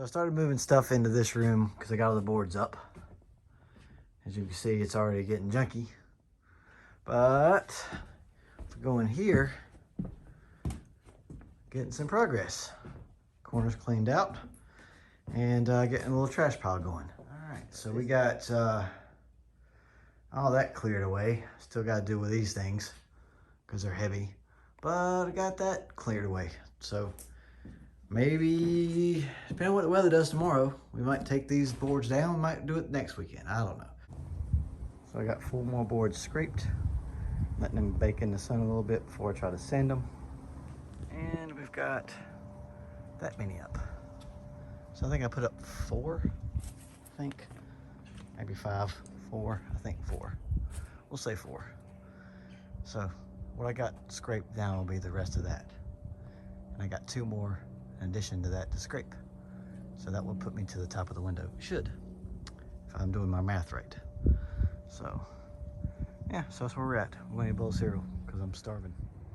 So I started moving stuff into this room because I got all the boards up. As you can see, it's already getting junky. But if we go in here, getting some progress. Corners cleaned out and getting a little trash pile going. All right, so we got all that cleared away. Still got to do with these things because they're heavy, but I got that cleared away. So maybe, depending on what the weather does tomorrow, we might take these boards down. We might do it next weekend. I don't know. So I got 4 more boards scraped, letting them bake in the sun a little bit before I try to sand them. And we've got that many up. So I think I put up 4, I think. Maybe 5, 4, I think 4. We'll say 4. So what I got scraped down will be the rest of that. And I got 2 more in addition to that to scrape. So that will put me to the top of the window. It should, if I'm doing my math right. So yeah, so that's where we're at. We're gonna eat a bowl of cereal because I'm starving.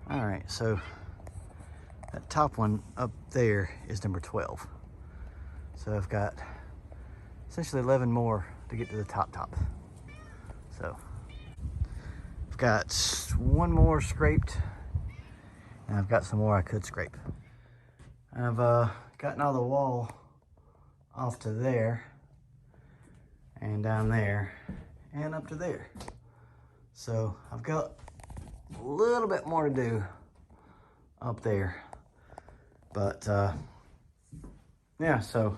All right, so that top one up there is number 12. So I've got essentially 11 more to get to the top. So I've got 1 more scraped, and I've got some more I could scrape. I've gotten all the wall off to there, and down there, and up to there. So I've got a little bit more to do up there. But yeah, so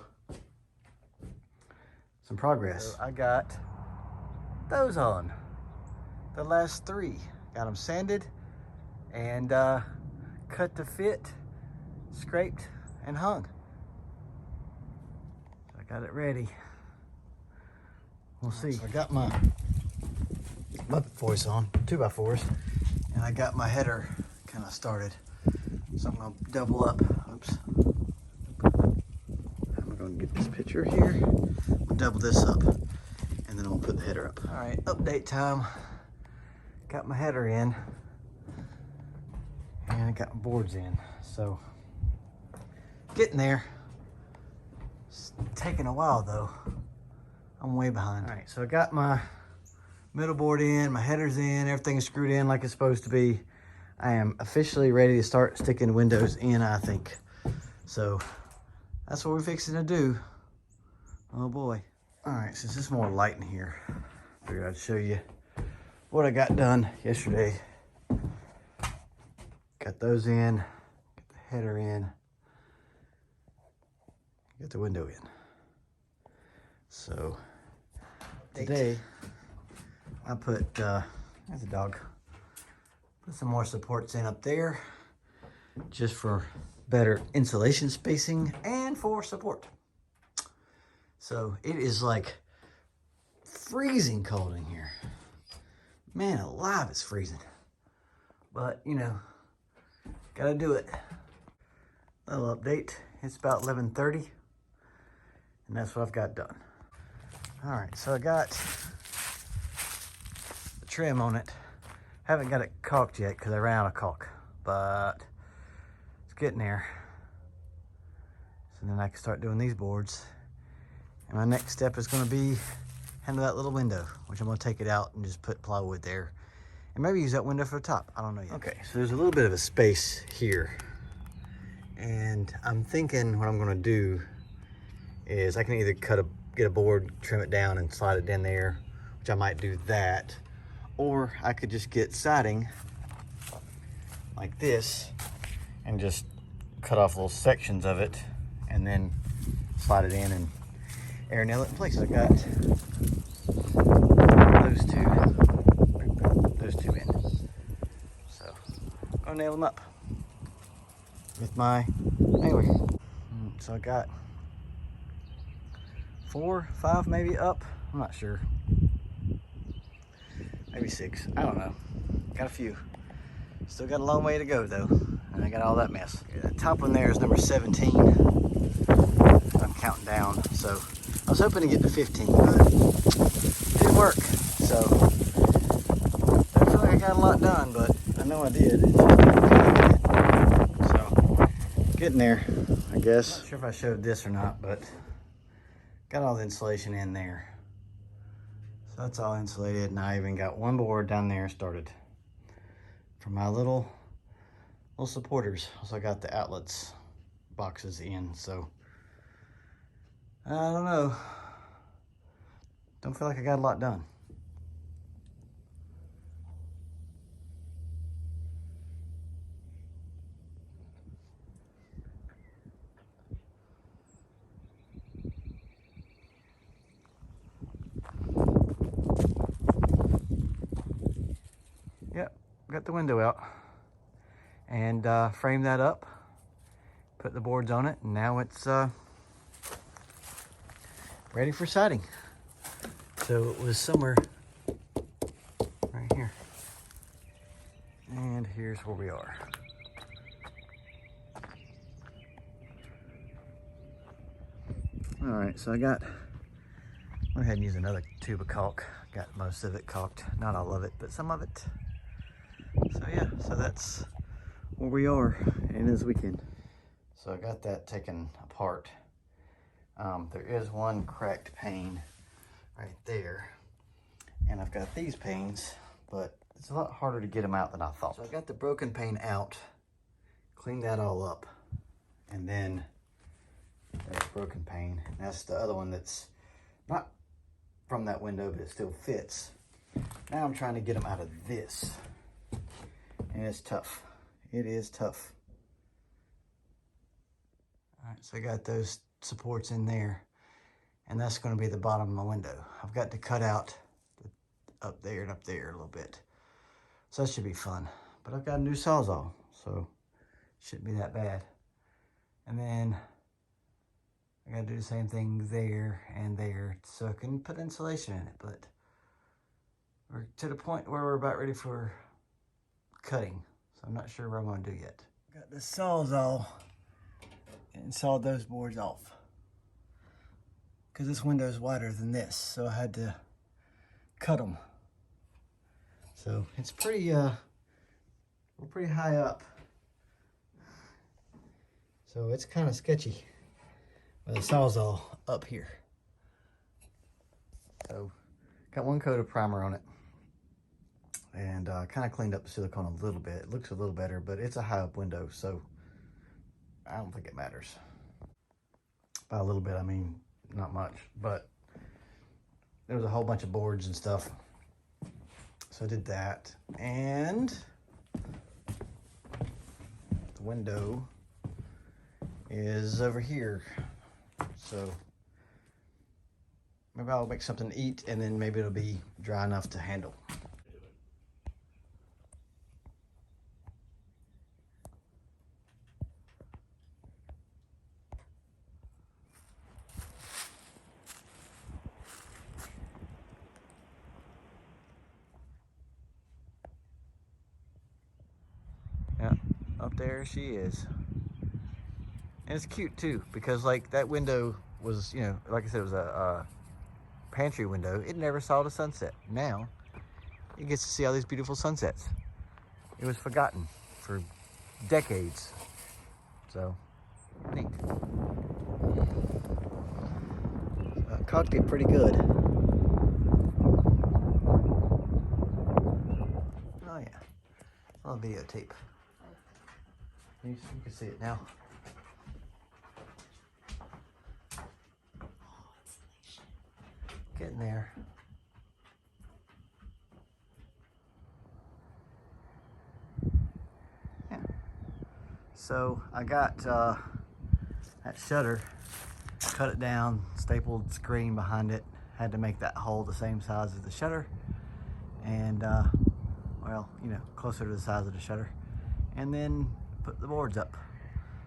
some progress. So I got those on, the last 3. Got them sanded and cut to fit, scraped and hung. So I got it ready. We'll see. So I got my Muppet voice on, 2x4s, and I got my header kind of started. So I'm gonna double up. Oops. I'm gonna get this picture here. We'll double this up, and then I'm gonna put the header up. All right, update time. Got my header in, and I got my boards in. So getting there. It's taking a while though. I'm way behind. All right, so I got my middle board in, my header's in, everything's screwed in like it's supposed to be. I am officially ready to start sticking windows in, I think. So that's what we're fixing to do. Oh boy. All right, since it's more light in here, I figured I'd show you what I got done yesterday. Got those in, got the header in, got the window in. So today I put, there's a dog. Put some more supports in up there just for better insulation spacing and for support. So it is like freezing cold in here. Man alive, it's freezing. But you know, gotta do it. Little update, it's about 11:30 and that's what I've got done. All right, so I got the trim on it. Haven't got it caulked yet because I ran out of caulk, but it's getting there. So then I can start doing these boards. And my next step is gonna be handle that little window, which I'm gonna take it out and just put plywood there. And maybe use that window for the top, I don't know yet. Okay, so there's a little bit of a space here. And I'm thinking what I'm gonna do is I can either get a board, trim it down and slide it in there, which I might do that. Or I could just get siding like this and just cut off little sections of it and then slide it in and air nail it in place. I got those two in. So I'm gonna nail them up with my anyway. So I got 4, 5 maybe up. I'm not sure. Maybe 6, I don't know. Got a few. Still got a long way to go though. And I got all that mess. The top one there is number 17. I'm counting down. So I was hoping to get to 15, but it didn't work. So I feel like I got a lot done, but I know I did. So getting there. I I guess. Not sure if I showed this or not, but got all the insulation in there. So that's all insulated, and I even got one board down there started for my little supporters. Also got the outlets boxes in, so I don't know. Don't feel like I got a lot done. Yep, got the window out and framed that up, put the boards on it, and now it's ready for siding. So it was somewhere right here, and here's where we are. All right, so I went ahead and used another tube of caulk. Got most of it caulked, not all of it, but some of it. So yeah, so that's where we are in this weekend. So I got that taken apart. There is one cracked pane right there, and I've got these panes, but it's a lot harder to get them out than I thought. So I got the broken pane out, cleaned that all up, and then there's broken pane. And that's the other one that's not from that window, but it still fits. Now I'm trying to get them out of this, and it's tough. It is tough. All right, so I got those supports in there, and that's going to be the bottom of my window. I've got to cut out up there and up there a little bit, so that should be fun. But I've got a new Sawzall, so it shouldn't be that bad. And then I got to do the same thing there and there, so I can put insulation in it. But we're to the point where we're about ready for cutting, so I'm not sure what I'm going to do yet. Got the Sawzall and sawed those boards off, because this window is wider than this, so I had to cut them. So it's pretty, we're pretty high up, so it's kind of sketchy with the Sawzall up here. So got one coat of primer on it, and kind of cleaned up the silicone a little bit. It looks a little better, but it's a high up window, so I don't think it matters. By a little bit, I mean not much, but there was a whole bunch of boards and stuff, so I did that. And the window is over here, so maybe I'll make something to eat, and then maybe it'll be dry enough to handle. Yeah, up there she is. And it's cute too, because like that window was, you know, like I said, it was a pantry window. It never saw the sunset. Now it gets to see all these beautiful sunsets. It was forgotten for decades. So neat. Caulked it pretty good. Oh yeah, on videotape. You can see it now. Getting there. Yeah. So I got that shutter, cut it down, stapled screen behind it. Had to make that hole the same size as the shutter, and well, you know, closer to the size of the shutter, and then put the boards up.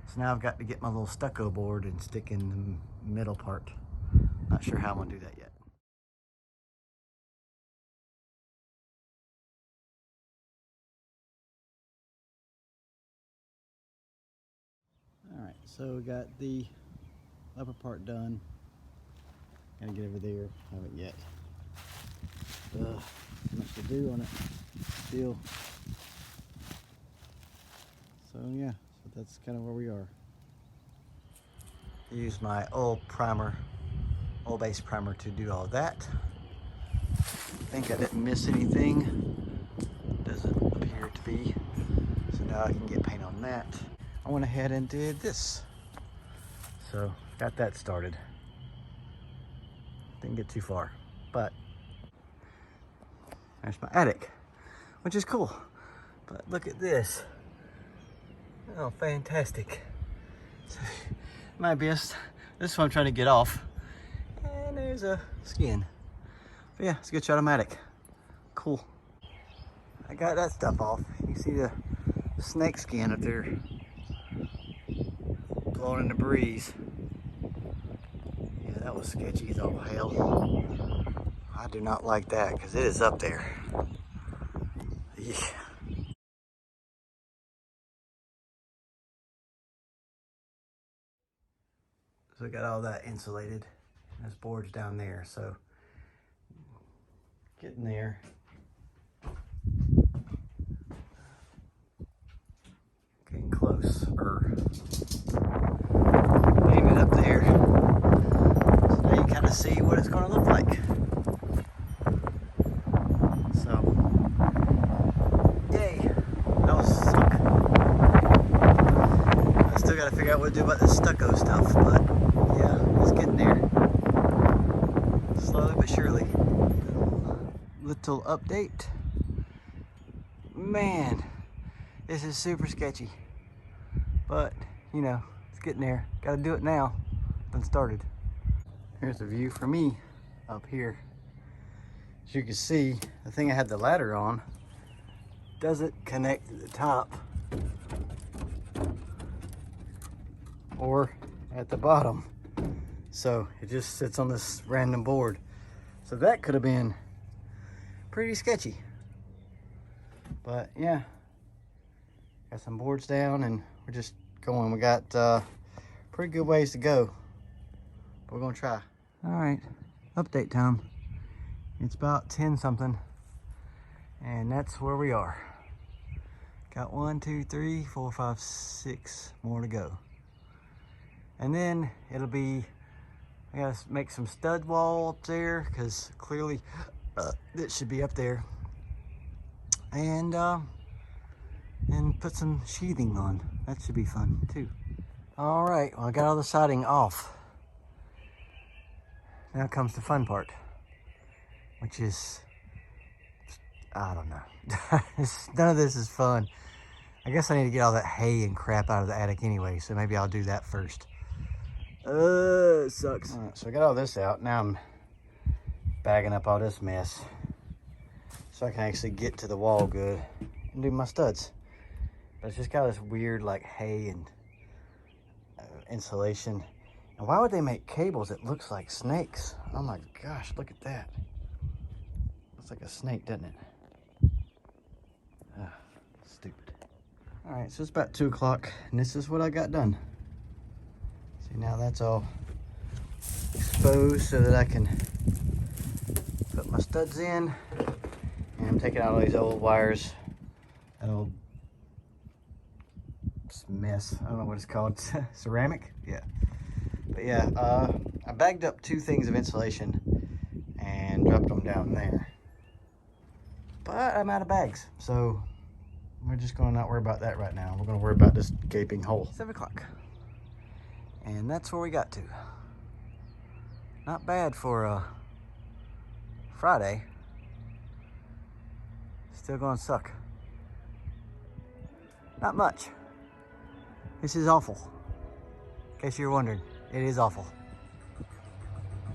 So now I've got to get my little stucco board and stick in the middle part. Not sure how I'm gonna do that yet. All right, so we got the upper part done. Gotta get over there, haven't yet. Much to do on it still. So yeah, so that's kind of where we are. Use my oil-based primer to do all that. I think I didn't miss anything. Doesn't appear to be. So now I can get paint on that. I went ahead and did this. So got that started. Didn't get too far, but there's my attic, which is cool. But look at this. Oh, fantastic. My best. This is what I'm trying to get off. And there's a skin. But yeah, it's a good shot of my attic. Cool. I got that stuff off. You see the snake skin up there blowing in the breeze. Yeah, that was sketchy as all hell. I do not like that because it is up there. Yeah. So we got all that insulated. There's boards down there, so getting there. Getting close. Laying it up there. So now you kind of see what it's going to look like. So, yay. That was stuck. I still got to figure out what to do about this stucco stuff, but yeah, it's getting there. Slowly but surely. Little update. Man, this is super sketchy. But, you know, it's getting there. Gotta do it now. Done started. Here's a view for me up here. As you can see, the thing I had the ladder on doesn't connect to the top or at the bottom. So it just sits on this random board. So that could have been pretty sketchy. But yeah, got some boards down and we're just going. We got pretty good ways to go. But we're gonna try. All right, update time. It's about 10 something and that's where we are. Got 1, 2, 3, 4, 5, 6 more to go. And then it'll be, I gotta make some stud wall up there because clearly it should be up there. And put some sheathing on. That should be fun too. All right, well I got all the siding off. Now comes the fun part, which is, I don't know. None of this is fun. I guess I need to get all that hay and crap out of the attic anyway, so maybe I'll do that first. It sucks. All right, so I got all this out. Now I'm bagging up all this mess so I can actually get to the wall good and do my studs. But it's just got this weird like hay and insulation. And why would they make cables that looks like snakes? Oh my gosh, look at that. Looks like a snake, doesn't it? Stupid. All right, so it's about 2 o'clock and this is what I got done. See, now that's all exposed so that I can put my studs in. And I'm taking out all these old wires, that old mess, I don't know what it's called, ceramic? Yeah. But yeah, I bagged up 2 things of insulation and dropped them down there. But I'm out of bags, so we're just gonna not worry about that right now. We're gonna worry about this gaping hole. 7 o'clock. And that's where we got to. Not bad for Friday. Still gonna suck. Not much. This is awful. In case you're wondering, it is awful.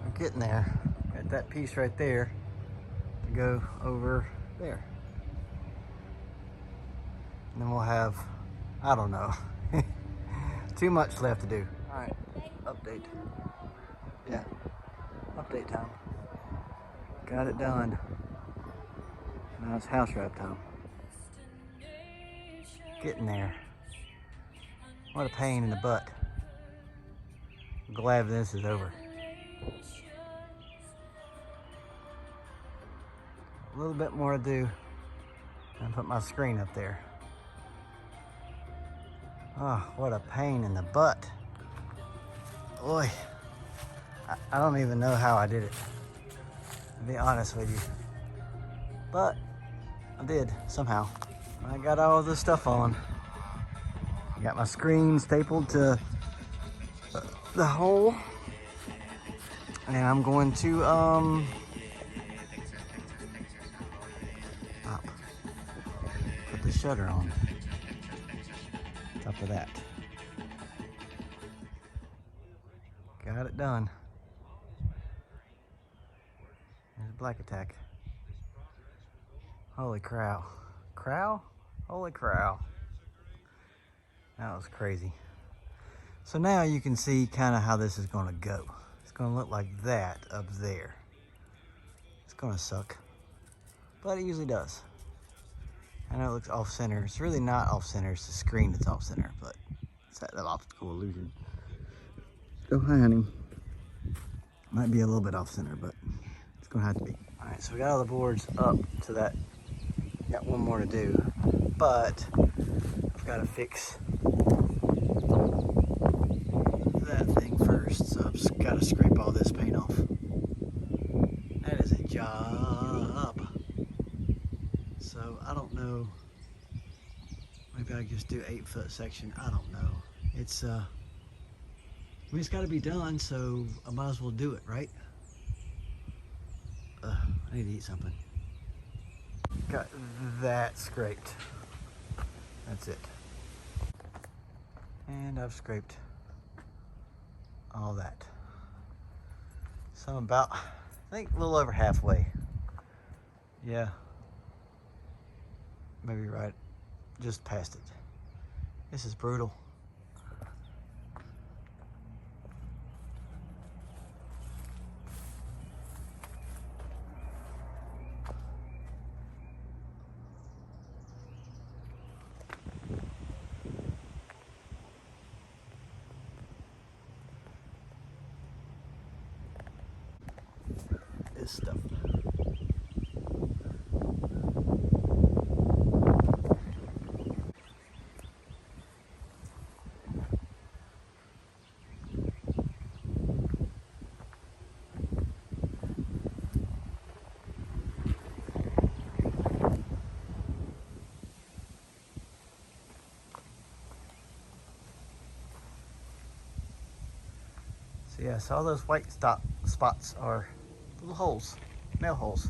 We're getting there. Got that piece right there to go over there. And then we'll have, I don't know, too much left to do. All right, update. Yeah, update time. Got it done. Now it's house wrap time. Getting there. What a pain in the butt. I'm glad this is over. A little bit more to do and put my screen up there. Oh, what a pain in the butt. Boy, I don't even know how I did it, to be honest with you. But I did, somehow. I got all this stuff on. Got my screen stapled to the hole. And I'm going to, put the shutter on top of that. Got it done. There's a black attack. Holy crow. Crow? Holy crow. That was crazy. So now you can see kind of how this is going to go. It's going to look like that up there. It's going to suck. But it usually does. I know it looks off-center. It's really not off-center. It's the screen that's off-center, but it's that optical illusion. Oh, hi, honey. Might be a little bit off-center, but it's going to have to be. All right, so we got all the boards up to that. Got one more to do, but I've got to fix that thing first. So I've just got to scrape all this paint off. That is a job. So I don't know. Maybe I just do 8-foot section. I don't know. It's I mean, it's got to be done, so I might as well do it, right? I need to eat something. Got that scraped. That's it. And I've scraped all that. So I'm about, I think, a little over halfway. Yeah. Maybe right, just past it. This is brutal. This stuff. So yes, all those white spots are little holes, nail holes.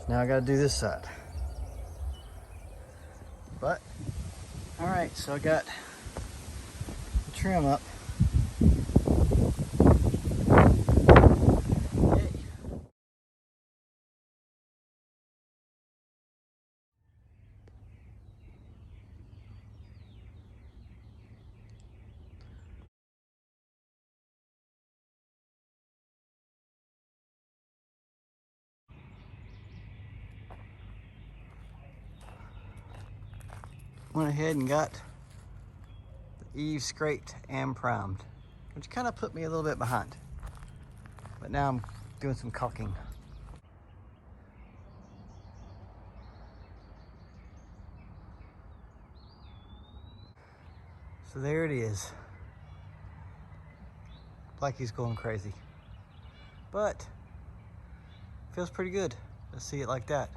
Now I gotta do this side. But, all right, so I got the trim up. Yay. Went ahead and got the eaves scraped and primed, which kind of put me a little bit behind. But now I'm doing some caulking. So there it is. Blackie's going crazy. But feels pretty good to see it like that.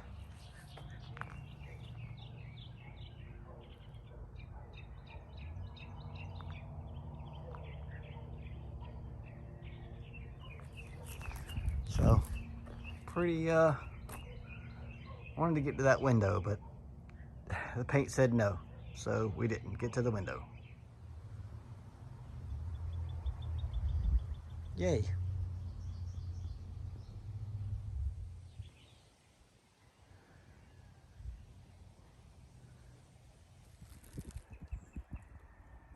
So, pretty, wanted to get to that window, but the paint said no, so we didn't get to the window. Yay.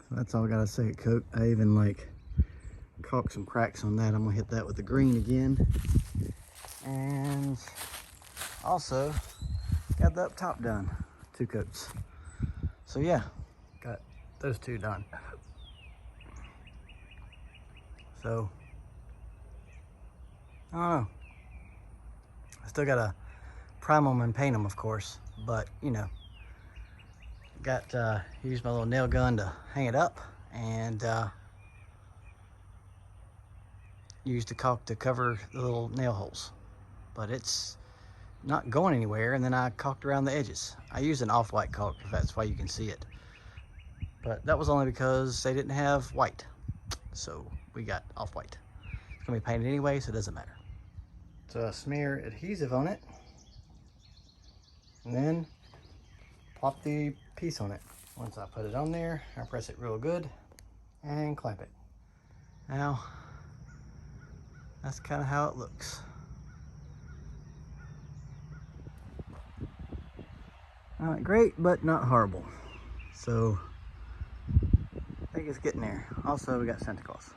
So that's all I gotta say, coat. I even like caulked some cracks on that. I'm gonna hit that with the green again. And also got the up top done, 2 coats. So yeah, got those 2 done. So I don't know. I still gotta prime them and paint them, of course, but you know, got used my little nail gun to hang it up, and used the caulk to cover the little nail holes. But it's not going anywhere, and then I caulked around the edges. I used an off-white caulk, if that's why you can see it. But that was only because they didn't have white. So we got off-white. It's gonna be painted anyway, so it doesn't matter. So I smear adhesive on it, and then plop the piece on it. Once I put it on there, I press it real good and clamp it. Now, that's kind of how it looks. Not great, but not horrible. So, I think it's getting there. Also, we got Santa Claus.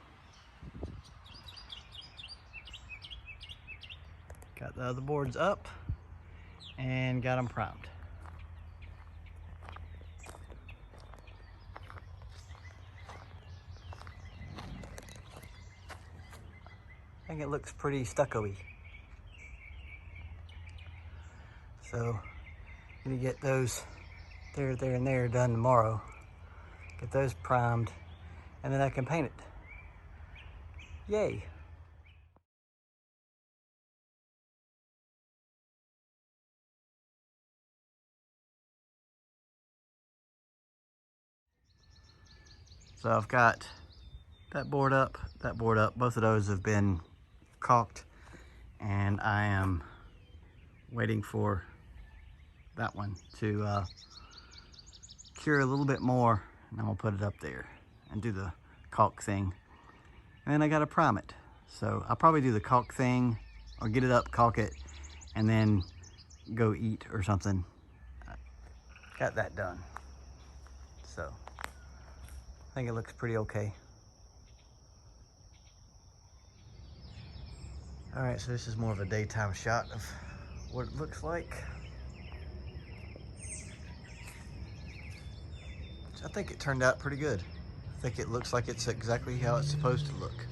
Got the other boards up and got them primed. I think it looks pretty stucco-y. So, I'm gonna get those there, and there done tomorrow. Get those primed, and then I can paint it. Yay! So I've got that board up, that board up. Both of those have been caulked, and I am waiting for that one to cure a little bit more, and I'm gonna put it up there and do the caulk thing. And then I gotta prime it. So I'll probably do the caulk thing, or get it up, caulk it, and then go eat or something. Got that done. So I think it looks pretty okay. All right, so this is more of a daytime shot of what it looks like. I think it turned out pretty good. I think it looks like it's exactly how it's supposed to look.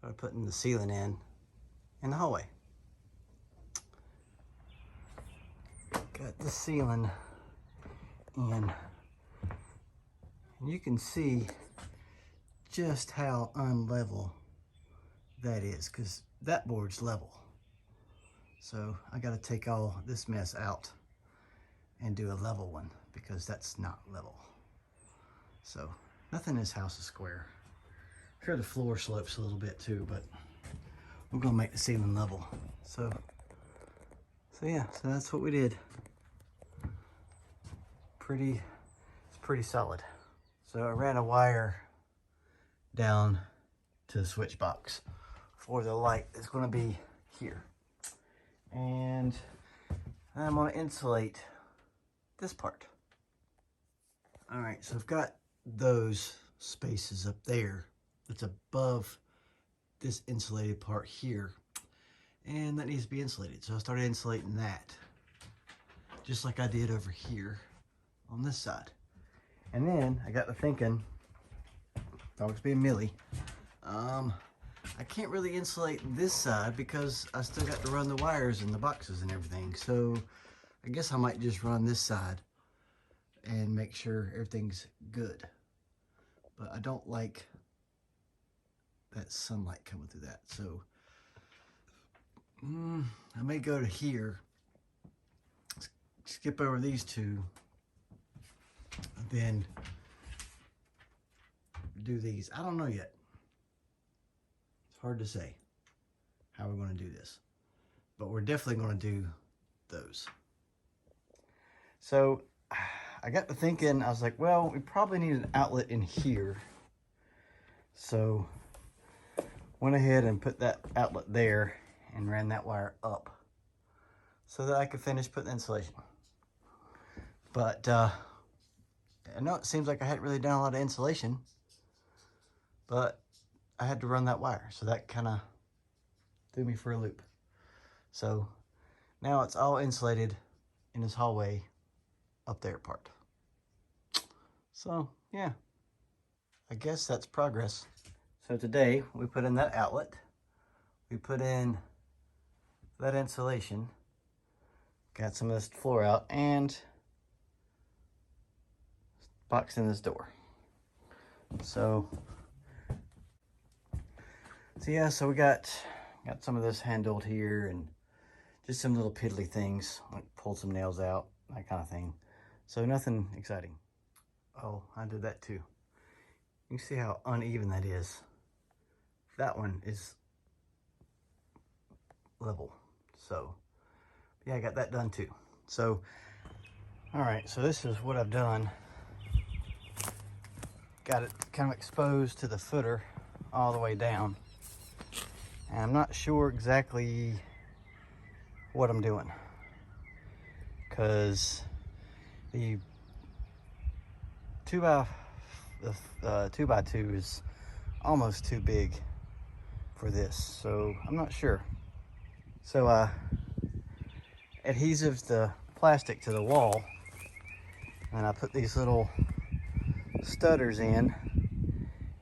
So I'm putting the ceiling in the hallway. Got the ceiling in, and you can see just how unlevel that is, because that board's level. So I got to take all this mess out and do a level one, because that's not level. So nothing in this house is square. I'm sure the floor slopes a little bit too, but we're gonna make the ceiling level. So yeah, so that's what we did. It's pretty solid. So I ran a wire down to the switch box for the light that's gonna be here. And I'm gonna insulate this part. All right, so I've got those spaces up there that's above this insulated part here, and that needs to be insulated. So I started insulating that, just like I did over here on this side. And then I got to thinking, dog's being Millie, I can't really insulate this side because I still got to run the wires and the boxes and everything. So I guess I might just run this side and make sure everything's good. But I don't like that sunlight coming through that. So I may go to here, skip over these two, then do these. I don't know yet. It's hard to say how we're going to do this, but we're definitely going to do those. So I got to thinking, I was like, well, we probably need an outlet in here. So went ahead and put that outlet there and ran that wire up so that I could finish putting the insulation. But I know it seems like I hadn't really done a lot of insulation, but I had to run that wire, so that kind of threw me for a loop. So now it's all insulated in this hallway up there part. So yeah, I guess that's progress. So today we put in that outlet, we put in that insulation, got some of this floor out, and boxed in this door. So yeah, so we got some of this handled here, and just some little piddly things, like pulled some nails out, that kind of thing. So nothing exciting. Oh, I did that too. You can see how uneven that is. That one is level. So yeah, I got that done too. So, all right, so this is what I've done. Got it kind of exposed to the footer all the way down. And I'm not sure exactly what I'm doing, because the 2x2 is almost too big for this, so I'm not sure. So adhesive the plastic to the wall, and I put these little studders in,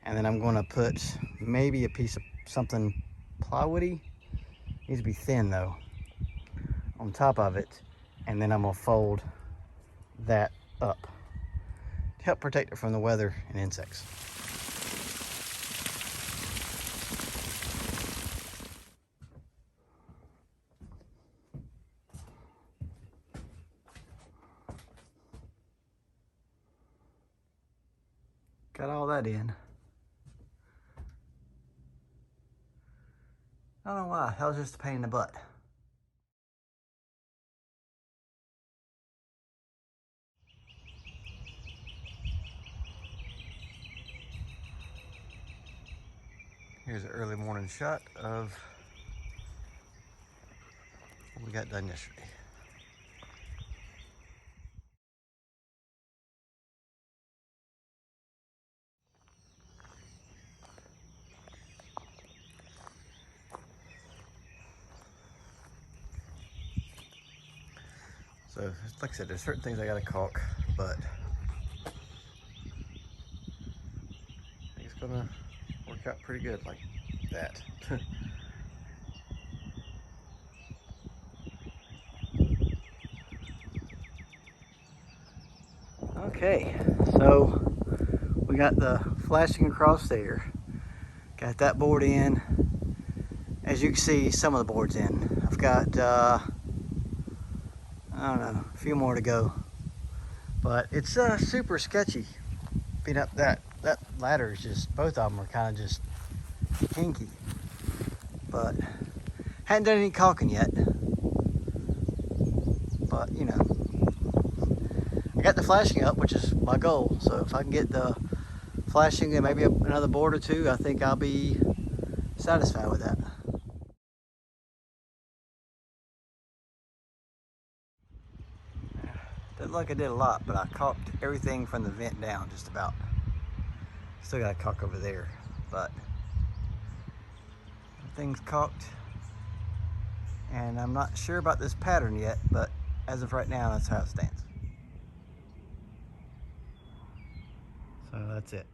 and then I'm going to put maybe a piece of something plywoody, needs to be thin though, on top of it, and then I'm going to fold that up to help protect it from the weather and insects. Got all that in. I don't know why, that was just a pain in the butt. Here's an early morning shot of what we got done yesterday. So, like I said, there's certain things I gotta caulk, but I think it's gonna work out pretty good like that. Okay, so we got the flashing across there. Got that board in. As you can see, some of the boards in. I've got, I don't know, a few more to go. But it's super sketchy. Being up that ladder is just, both of them are kind of just hinky. But hadn't done any caulking yet. But you know, I got the flashing up, which is my goal. So if I can get the flashing and maybe another board or two, I think I'll be satisfied with that. Doesn't look like I did a lot, but I caulked everything from the vent down just about. Still got a caulk over there, but everything's caulked. And I'm not sure about this pattern yet, but as of right now, that's how it stands. So that's it.